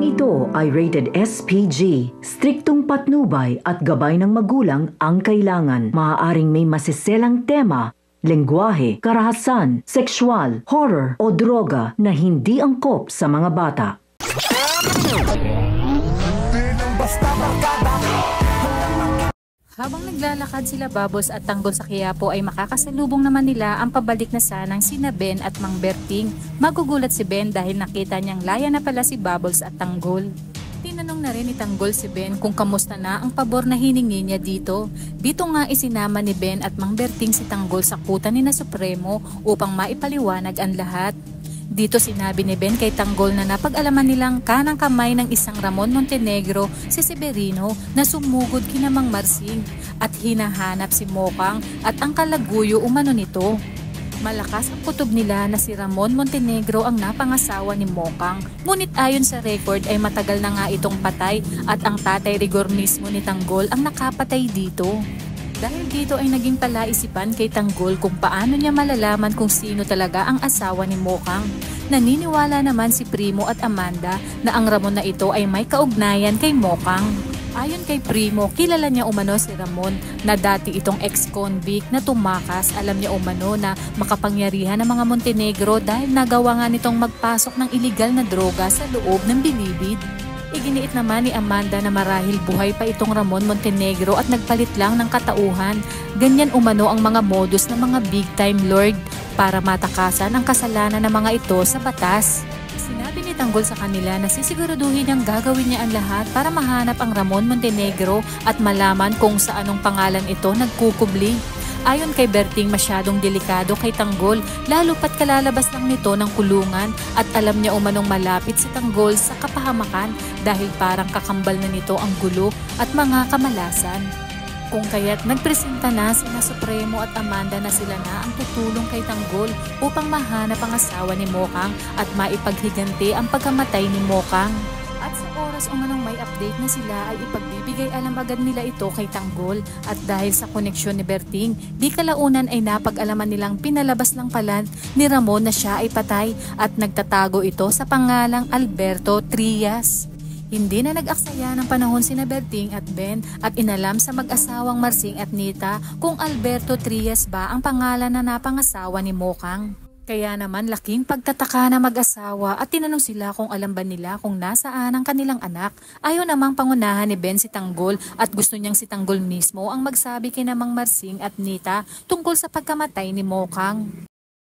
Programang ito ay rated SPG. Striktong patnubay at gabay ng magulang ang kailangan. Maaaring may masiselang tema, lengguwahe, karahasan, sexual, horror o droga na hindi angkop sa mga bata. Habang naglalakad sila Bubbles at Tanggol sa Quiapo ay makakasalubong naman nila ang pabalik na sanang sina Ben at Mang Berting. Magugulat si Ben dahil nakita niyang laya na pala si Bubbles at Tanggol. Tinanong na rin ni Tanggol si Ben kung kamusta na ang pabor na hiningi niya dito. Dito nga isinama ni Ben at Mang Berting si Tanggol sa kuta ni na Supremo upang maipaliwanag ang lahat. Dito sinabi ni Ben kay Tanggol na napag-alaman nilang kanang kamay ng isang Ramon Montenegro si Severino na sumugod kina Mang Marsing at hinahanap si Mokang at ang kalaguyo umano nito. Malakas ang kutob nila na si Ramon Montenegro ang napangasawa ni Mokang, ngunit ayon sa record ay matagal na nga itong patay at ang tatay rigor mismo ni Tanggol ang nakapatay dito. Dahil dito ay naging palaisipan kay Tanggol kung paano niya malalaman kung sino talaga ang asawa ni Mokang. Naniniwala naman si Primo at Amanda na ang Ramon na ito ay may kaugnayan kay Mokang. Ayon kay Primo, kilala niya umano si Ramon na dati itong ex-convict na tumakas. Alam niya umano na makapangyarihan ng mga Montenegro dahil nagawa nga nitong magpasok ng iligal na droga sa loob ng bilibid. Iginiit naman ni Amanda na marahil buhay pa itong Ramon Montenegro at nagpalit lang ng katauhan. Ganyan umano ang mga modus ng mga big-time lord para matakasan ang kasalanan ng mga ito sa batas. Sinabi ni Tanggol sa kanila na sisiguraduhin niyang gagawin niya ang lahat para mahanap ang Ramon Montenegro at malaman kung sa anong pangalan ito nagkukubli. Ayon kay Berting, masyadong delikado kay Tanggol lalo pat kalalabas lang nito ng kulungan at alam niya umanong malapit si Tanggol sa kapahamakan dahil parang kakambal na nito ang gulo at mga kamalasan. Kung kaya't nagpresenta na sina Supremo at Amanda na sila na ang tutulong kay Tanggol upang mahanap ang asawa ni Mokang at maipaghiganti ang pagkamatay ni Mokang. At sa oras umanong may update na sila ay ipagbibigay alam agad nila ito kay Tanggol at dahil sa koneksyon ni Berting, di kalaunan ay napag-alaman nilang pinalabas lang pala ni Ramon na siya ay patay at nagtatago ito sa pangalang Alberto Trias. Hindi na nag-aksaya ng panahon sina Berting at Ben at inalam sa mag-asawang Marsing at Nita kung Alberto Trias ba ang pangalan na napangasawa ni Mokang. Kaya naman laking pagtataka na mag-asawa at tinanong sila kung alam ba nila kung nasaan ang kanilang anak. Ayaw namang pangunahan ni Ben si Tanggol at gusto niyang si Tanggol mismo ang magsabi kina Mang Marsing at Nita tungkol sa pagkamatay ni Mokang.